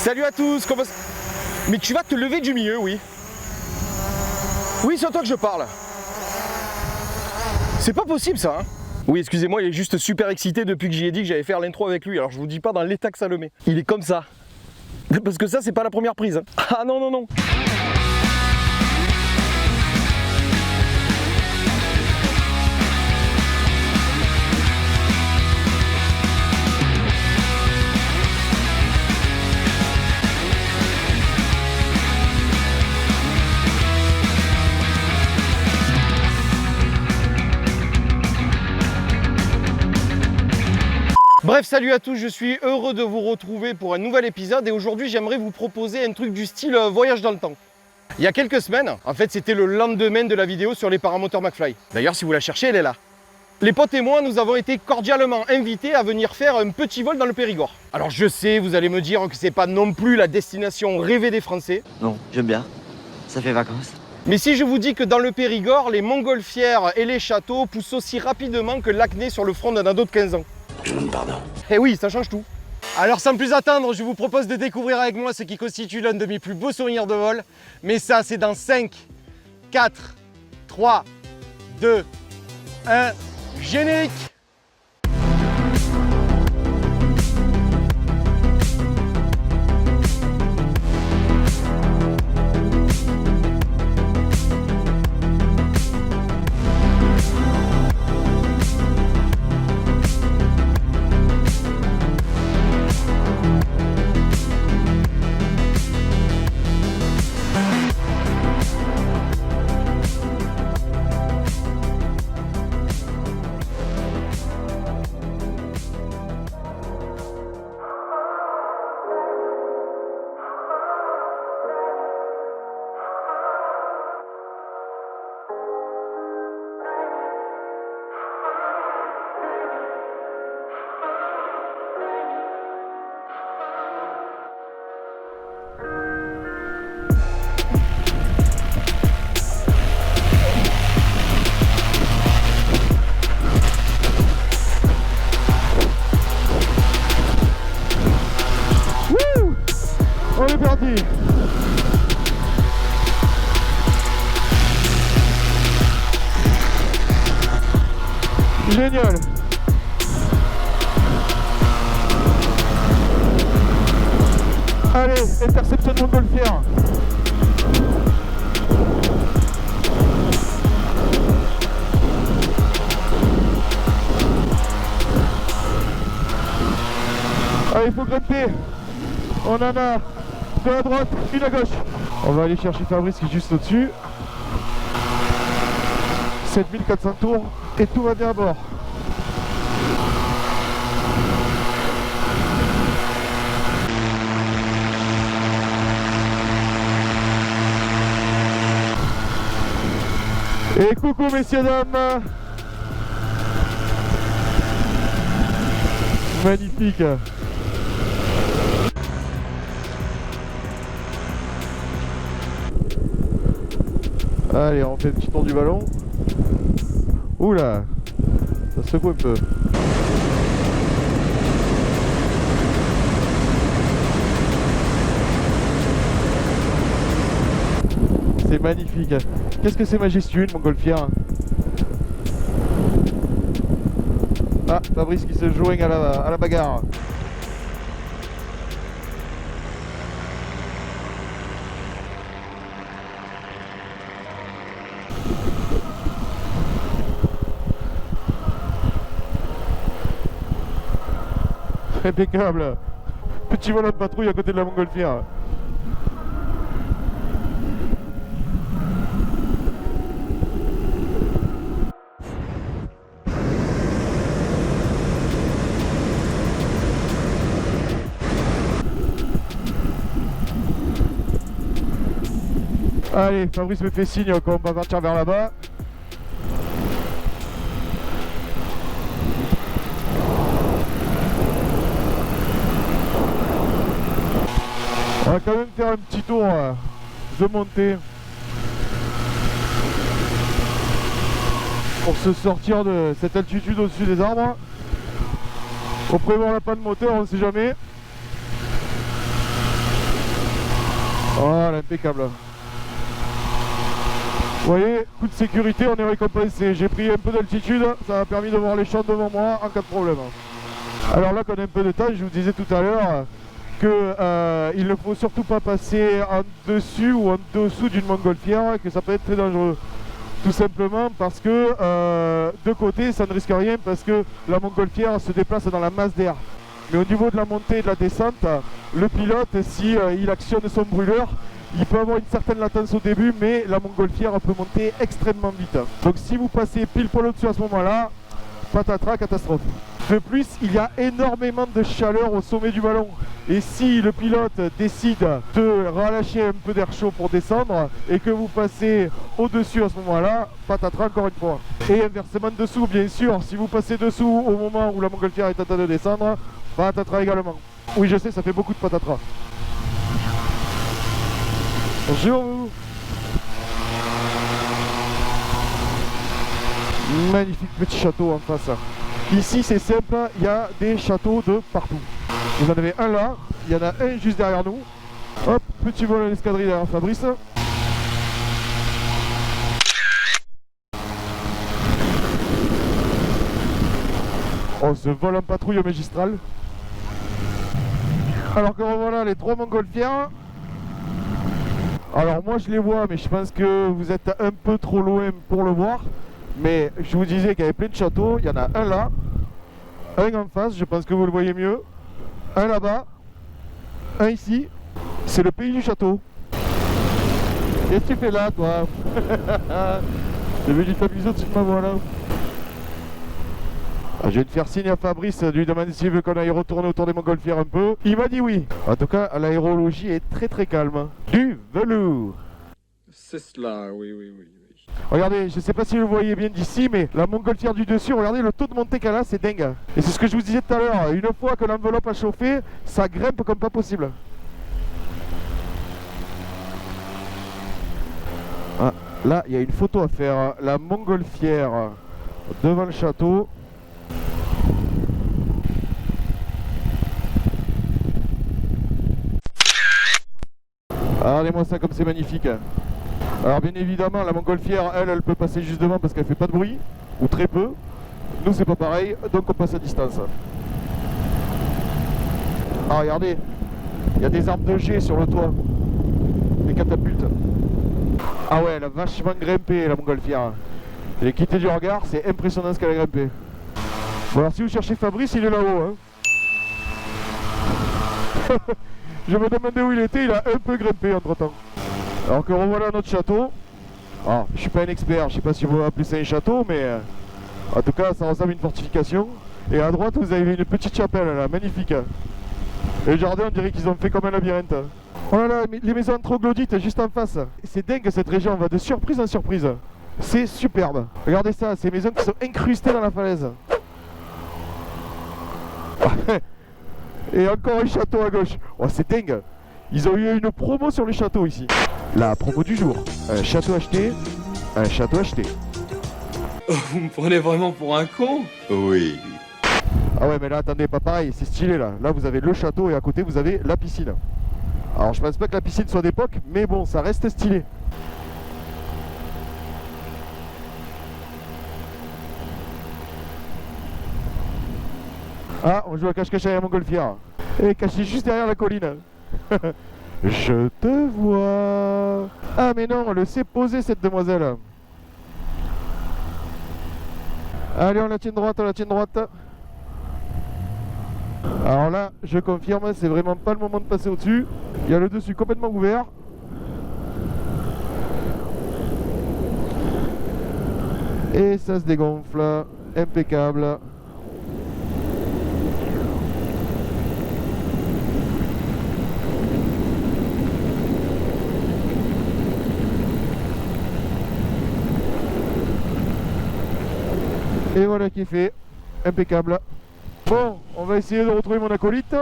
Salut à tous, comment... Mais tu vas te lever du milieu, oui. Oui, c'est à toi que je parle. C'est pas possible ça, hein. Oui, excusez-moi, il est juste super excité depuis que j'y ai dit que j'allais faire l'intro avec lui. Alors je vous dis pas dans l'état que ça le met. Il est comme ça. Parce que ça, c'est pas la première prise, hein. Ah non, non, non. Bref, salut à tous, je suis heureux de vous retrouver pour un nouvel épisode et aujourd'hui j'aimerais vous proposer un truc du style voyage dans le temps. Il y a quelques semaines, en fait c'était le lendemain de la vidéo sur les paramoteurs McFly. D'ailleurs si vous la cherchez, elle est là. Les potes et moi, nous avons été cordialement invités à venir faire un petit vol dans le Périgord. Alors je sais, vous allez me dire que c'est pas non plus la destination rêvée des Français. Non, j'aime bien, ça fait vacances. Mais si je vous dis que dans le Périgord, les montgolfières et les châteaux poussent aussi rapidement que l'acné sur le front d'un ado de 15 ans. Je demande pardon. Eh oui, ça change tout. Alors sans plus attendre, je vous propose de découvrir avec moi ce qui constitue l'un de mes plus beaux souvenirs de vol. Mais ça, c'est dans 5, 4, 3, 2, 1, générique! On est parti. Génial. Allez, interception de montgolfière. Allez, il faut grimper. On en a deux à droite, une à gauche. On va aller chercher Fabrice qui est juste au-dessus. 7400 tours et tout va bien à bord. Et coucou messieurs dames. Magnifique. Allez, on fait un petit tour du ballon. Oula, ça secoue un peu. C'est magnifique. Qu'est-ce que c'est majestueux une montgolfière. Ah, Fabrice qui se joint à la bagarre. Impeccable. Petit volant de patrouille à côté de la montgolfière. Allez, Fabrice me fait signe qu'on va partir vers là-bas. On va quand même faire un petit tour de montée pour se sortir de cette altitude au-dessus des arbres. On prévoit la panne moteur, on ne sait jamais. Voilà, impeccable. Vous voyez, coup de sécurité, on est récompensé. J'ai pris un peu d'altitude, ça m'a permis de voir les champs devant moi en cas de problème. Alors là qu'on a un peu de temps, je vous disais tout à l'heure qu'il ne faut surtout pas passer en dessus ou en dessous d'une montgolfière, que ça peut être très dangereux. Tout simplement parce que de côté ça ne risque rien, parce que la montgolfière se déplace dans la masse d'air. Mais au niveau de la montée et de la descente, le pilote, si il actionne son brûleur, il peut avoir une certaine latence au début, mais la montgolfière peut monter extrêmement vite. Donc si vous passez pile poil au-dessus à ce moment-là, patatras, catastrophe. De plus, il y a énormément de chaleur au sommet du ballon. Et si le pilote décide de relâcher un peu d'air chaud pour descendre et que vous passez au-dessus à ce moment-là, patatras encore une fois. Et inversement dessous, bien sûr, si vous passez dessous au moment où la montgolfière est en train de descendre, patatras également. Oui, je sais, ça fait beaucoup de patatras. Bonjour vous. Magnifique petit château en face. Ici c'est simple, il y a des châteaux de partout. Vous en avez un là, il y en a un juste derrière nous. Hop, petit vol à l'escadrille derrière Fabrice. On se vole en patrouille magistrale. Alors que voilà les trois montgolfières. Alors moi je les vois, mais je pense que vous êtes un peu trop loin pour le voir. Mais je vous disais qu'il y avait plein de châteaux. Il y en a un là, un en face, je pense que vous le voyez mieux. Un là-bas, un ici. C'est le pays du château. Qu'est-ce que tu fais là, toi? T'es venu t'amuser au-dessus de ma voie là. Je vais te faire signe à Fabrice, lui demander s'il veut qu'on aille retourner autour des montgolfières un peu. Il m'a dit oui. En tout cas, l'aérologie est très très calme. Du velours. C'est cela, oui, oui, oui. Regardez, je ne sais pas si vous le voyez bien d'ici, mais la montgolfière du dessus, regardez le taux de montée qu'elle a, c'est dingue. Et c'est ce que je vous disais tout à l'heure, une fois que l'enveloppe a chauffé, ça grimpe comme pas possible. Ah, là, il y a une photo à faire. La montgolfière devant le château. Regardez-moi ça comme c'est magnifique. Alors bien évidemment la montgolfière elle peut passer juste devant parce qu'elle fait pas de bruit, ou très peu. Nous c'est pas pareil, donc on passe à distance. Ah regardez, il y a des arbres de jet sur le toit, des catapultes. Ah ouais, elle a vachement grimpé la montgolfière. Elle est quittée du regard, c'est impressionnant ce qu'elle a grimpé. Bon alors si vous cherchez Fabrice, il est là-haut. Hein. Je me demandais où il était, il a un peu grimpé entre temps. Alors que revoilà notre château. Alors, je suis pas un expert, je sais pas si vous appeler ça un château, mais en tout cas ça ressemble à une fortification. Et à droite vous avez une petite chapelle là, magnifique. Et le jardin on dirait qu'ils ont fait comme un labyrinthe. Oh là là, les maisons troglodytes juste en face. C'est dingue cette région, on va de surprise en surprise. C'est superbe. Regardez ça, ces maisons qui sont incrustées dans la falaise. Et encore un château à gauche. Oh c'est dingue. Ils ont eu une promo sur les châteaux ici. La promo du jour. Un château acheté, un château acheté. Vous me prenez vraiment pour un con? Oui. Ah ouais mais là attendez, pas pareil, c'est stylé là. Là vous avez le château et à côté vous avez la piscine. Alors je pense pas que la piscine soit d'époque, mais bon ça reste stylé. Ah on joue à cache-cache à la montgolfière. Et caché juste derrière la colline. Je te vois. Ah mais non, on le sait poser cette demoiselle. Allez, on la tient droite, on la tient droite. Alors là, je confirme, c'est vraiment pas le moment de passer au-dessus. Il y a le dessus complètement ouvert. Et ça se dégonfle. Impeccable. Et voilà qui est fait, impeccable. Bon, on va essayer de retrouver mon acolyte.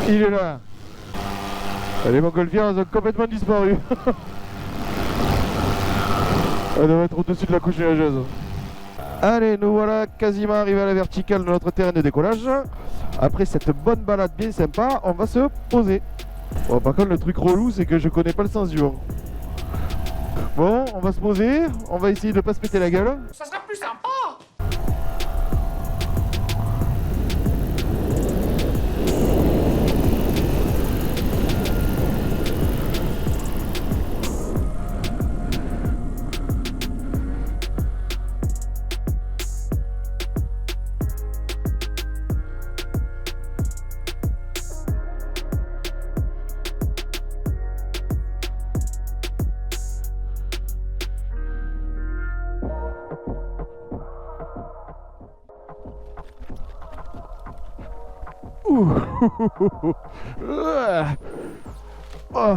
Il est là. Les montgolfières ont complètement disparu. Elle doit être au-dessus de la couche nuageuse. Allez, nous voilà quasiment arrivés à la verticale de notre terrain de décollage. Après cette bonne balade bien sympa, on va se poser. Bon, par contre, le truc relou, c'est que je connais pas le sens du vent. Bon, on va se poser, on va essayer de pas se péter la gueule. Ça sera plus sympa. Oh.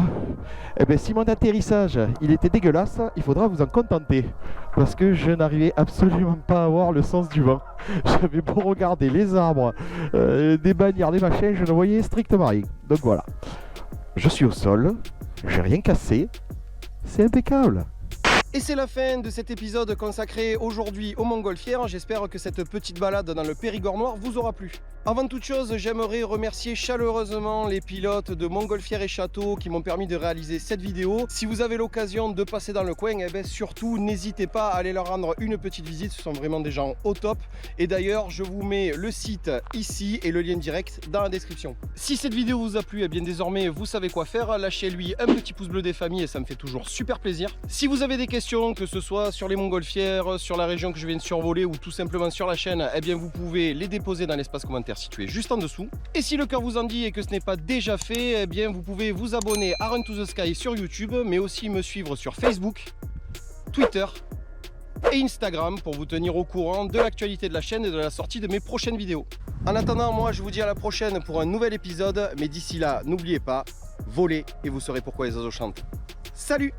Eh bien, si mon atterrissage il était dégueulasse, il faudra vous en contenter. Parce que je n'arrivais absolument pas à voir le sens du vent. J'avais beau regarder les arbres, des bannières, des machins, je ne voyais strictement rien. Donc voilà. Je suis au sol, j'ai rien cassé, c'est impeccable. Et c'est la fin de cet épisode consacré aujourd'hui aux montgolfières. J'espère que cette petite balade dans le Périgord noir vous aura plu. Avant toute chose, j'aimerais remercier chaleureusement les pilotes de Montgolfière et Château qui m'ont permis de réaliser cette vidéo. Si vous avez l'occasion de passer dans le coin, eh bien surtout n'hésitez pas à aller leur rendre une petite visite. Ce sont vraiment des gens au top. Et d'ailleurs, je vous mets le site ici et le lien direct dans la description. Si cette vidéo vous a plu, eh bien désormais vous savez quoi faire. Lâchez-lui un petit pouce bleu des familles et ça me fait toujours super plaisir. Si vous avez des questions, que ce soit sur les montgolfières, sur la région que je viens de survoler ou tout simplement sur la chaîne, eh bien vous pouvez les déposer dans l'espace commentaire situé juste en dessous. Et si le cœur vous en dit et que ce n'est pas déjà fait, eh bien vous pouvez vous abonner à Run to the Sky sur YouTube, mais aussi me suivre sur Facebook, Twitter et Instagram pour vous tenir au courant de l'actualité de la chaîne et de la sortie de mes prochaines vidéos. En attendant, moi je vous dis à la prochaine pour un nouvel épisode, mais d'ici là, n'oubliez pas, volez et vous saurez pourquoi les oiseaux chantent. Salut!